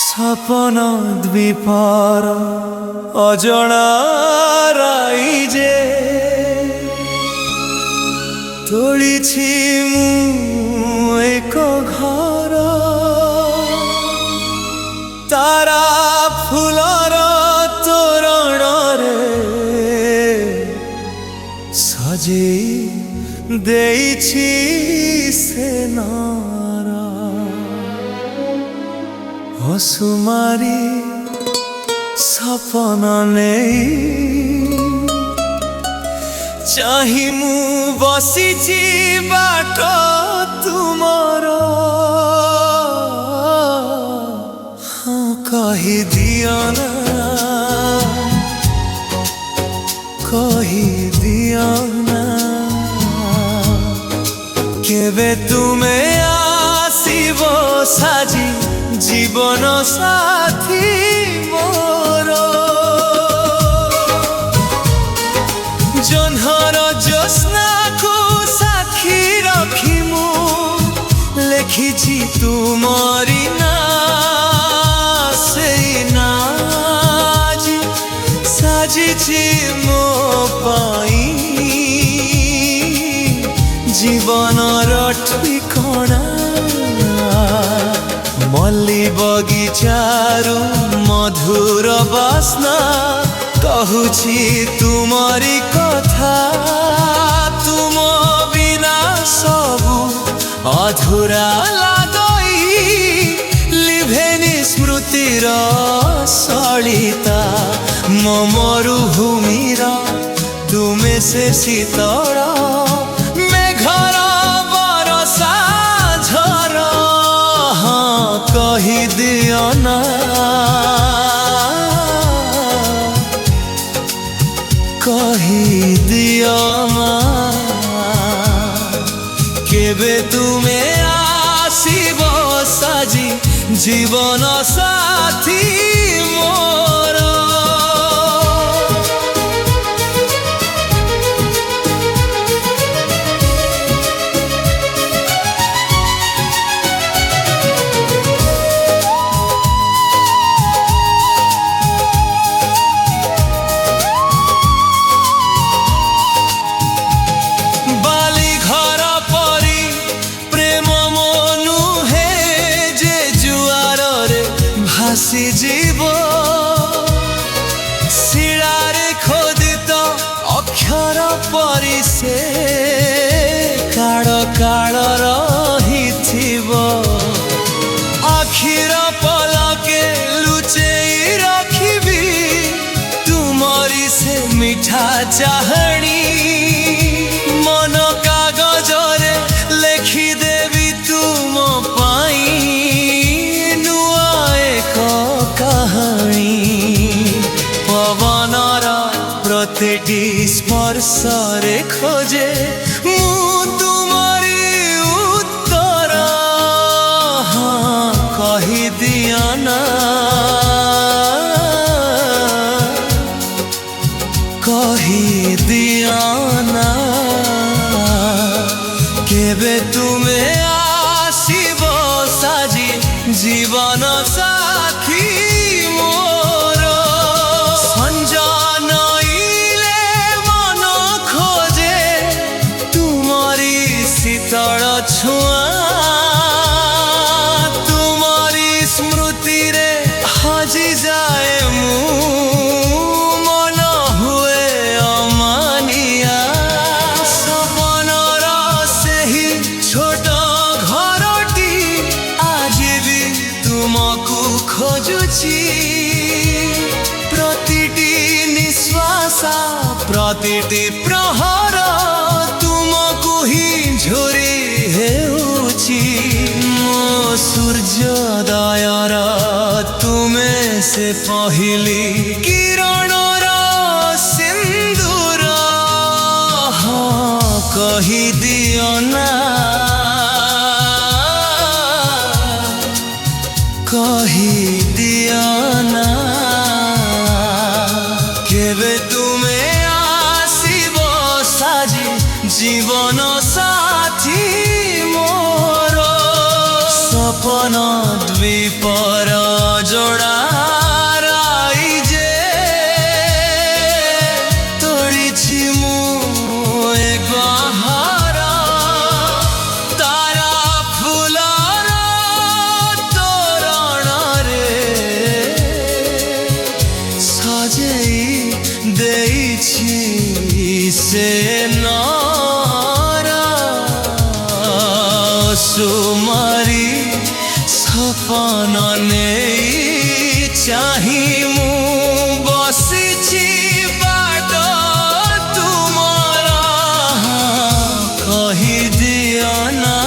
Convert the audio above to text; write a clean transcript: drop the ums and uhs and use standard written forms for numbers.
सपन द्वीपर अजणा राइजे तोलिछि मु एक घर तारा फुलर तोरण रे सजे देइछि से नारा हसुमारी सपन नहीं चाही मु बसिछि बाट तुमर हाँ कही दियो ना केबे तुमे आसीबो साजी जीवन साथी मोर जन्हर ज्योत्स्ना को साक्षी रखी मु लिखिछि तुमरी ना सेई नाज साजिछि मो पाई जीवनर ठिकणा मल्ली बगीचारू मधुर बास्ना कहूछि तुमरी कथा तुम बिना सबु अधूरा लागई लिभेनि स्मृतिर सलिता मो मरुभूमिर तुमे से शीतल मेघर बरसा झर कही दियो ना केबे तुमे आसीबो साजी जीवन साथी मोर भासी जीव शिलारे खोदित अक्षर परि से काड़ काड़ रहिथिब आखिर पलके लुचेई रखिबी तुमरी से मीठा चाहणी मन कागजरे लेखि देवी तुम पाई पवनर प्रतिटी स्पर्श रे खोजे मु तुमरी उत्तर हाँ कही दियो ना केबे तुमे आसीबो साजी जीवन साथी मोर संजा नईले मन खोजे तुमरी शीतल छुआ तुमरी स्मृति रे हजी जाए मु मन हुए अमानिया सपनर सेही छोट घरटी आज भी तुमको खोजुछि प्रतिटी निश्वास प्रतिटी प्रहर तुमको ही झोरी हेउछि मो सूर्योदयर तुमे से पहली किरण सिंदूर हाँ କହିଦିଅ ନା କହିଦିଅ ନା କେବେ ତୁମେ ଆସିବ ସାଜି ଜୀବନ ସାଥୀ ମୋର ସପନ ଦ୍ୱୀପର ଯୋଡ଼ା से नारा सुमारी सपन नहीं चाही मु बसिछि बाट तुमरा कहि दिया ना।